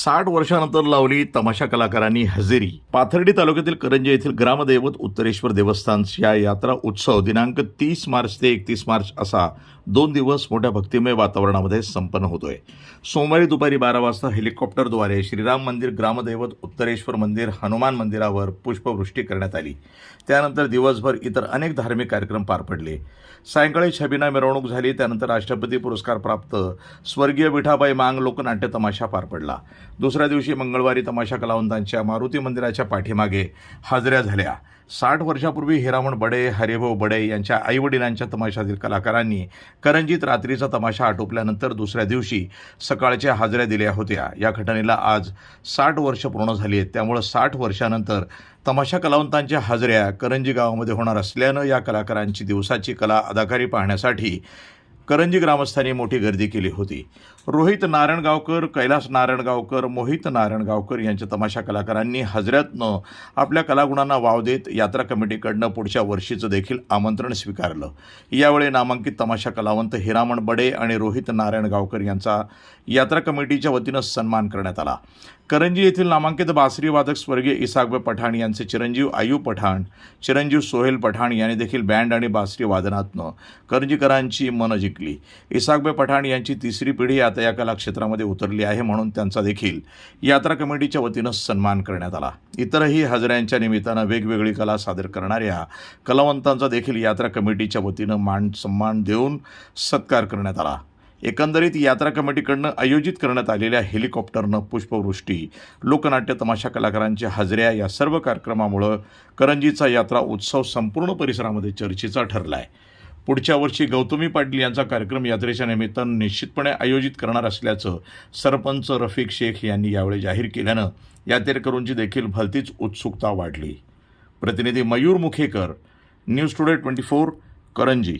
60 वर्षानंतर लावली तमाशा कलाकारांनी हजेरी. पाथर्डी तालुक्यातील करंजी येथील ग्रामदैवत उत्तरेश्वर देवस्थानच्या यात्रा उत्सव दिनांक 30 मार्च ते 31 मार्च असा 2 दिवस मोठ्या भक्तिमय वातावरणामध्ये संपन्न होतोय. सोमवारी दुपारी 12 वाजता हेलिकॉप्टरद्वारे श्रीराम मंदिर, ग्रामदैवत उत्तरेश्वर मंदिर, हनुमान मंदिरावर पुष्पवृष्टी करण्यात आली. त्यानंतर दिवसभर इतर अनेक धार्मिक कार्यक्रम पार पडले. सायंकाळी छबिना मिरवणूक झाली. त्यानंतर राष्ट्रपती पुरस्कार प्राप्त स्वर्गीय विठाबाई मांग लोकनाट्य तमाशा पार पडला. दुसऱ्या दिवशी मंगळवारी तमाशा कलावंतांच्या मारुती मंदिराच्या पाठीमागे हाजऱ्या झाल्या. 60 वर्षापूर्वी हिरामण बडे, हरिभाऊ बडे यांच्या आईवडिलांच्या तमाशातील कलाकारांनी करंजीत रात्रीचा तमाशा आटोपल्यानंतर दुसऱ्या दिवशी सकाळच्या हाजऱ्या दिल्या होत्या. या घटनेला आज 60 वर्ष पूर्ण झाली आहेत. त्यामुळं 60 वर्षानंतर तमाशा कलावंतांच्या हाजऱ्या करंजी गावामध्ये होणार असल्यानं या कलाकारांची दिवसाची कला अदाकारी पाहण्यासाठी करंजी ग्रामस्थांनी मोठी गर्दी केली होती. रोहित नारायणगावकर, कैलास नारायणगावकर, मोहित नारायणगावकर यांच्या तमाशा कलाकारांनी हजऱ्यातनं आपल्या कलागुणांना वाव देत यात्रा कमिटीकडनं पुढच्या वर्षीचं देखील आमंत्रण स्वीकारलं. यावेळी नामांकित तमाशा कलावंत हिरामण बडे आणि रोहित नारायणगावकर यांचा यात्रा कमिटीच्या वतीनं सन्मान करण्यात आला. करंजी येथील नामांकित बासरी वादक स्वर्गीय इसाकभाई पठाण यांचे चिरंजीव आयू पठाण, चिरंजीव सोहेल पठाण यांनी देखील बँड आणि बासरी वादनातनं करंजीकरांची मनं जिंकली. इसाकभाई पठाण यांची तिसरी पिढी आता या कला क्षेत्रामध्ये उतरली आहे, म्हणून त्यांचा देखील यात्रा कमिटीच्या वतीनं सन्मान करण्यात आला. इतरही हजऱ्यांच्या निमित्तानं वेगवेगळी कला सादर करणाऱ्या कलावंतांचा देखील यात्रा कमिटीच्या वतीनं मान सन्मान देऊन सत्कार करण्यात आला. एकंदरीत यात्रा कमिटीकडनं आयोजित करण्यात आलेल्या हेलिकॉप्टरनं पुष्पवृष्टी, लोकनाट्य, तमाशा कलाकारांच्या हजऱ्या या सर्व कार्यक्रमामुळं करंजीचा यात्रा उत्सव संपूर्ण परिसरामध्ये चर्चेचा ठरला आहे. पुढच्या वर्षी गौतमी पाटील यांचा कार्यक्रम यात्रेच्या निमित्तानं निश्चितपणे आयोजित करणार असल्याचं सरपंच रफिक शेख यांनी यावेळी जाहीर केल्यानं यात्रेकरूंची देखील भलतीच उत्सुकता वाढली. प्रतिनिधी मयूर मुखेकर, न्यूज टुडे 24, करंजी.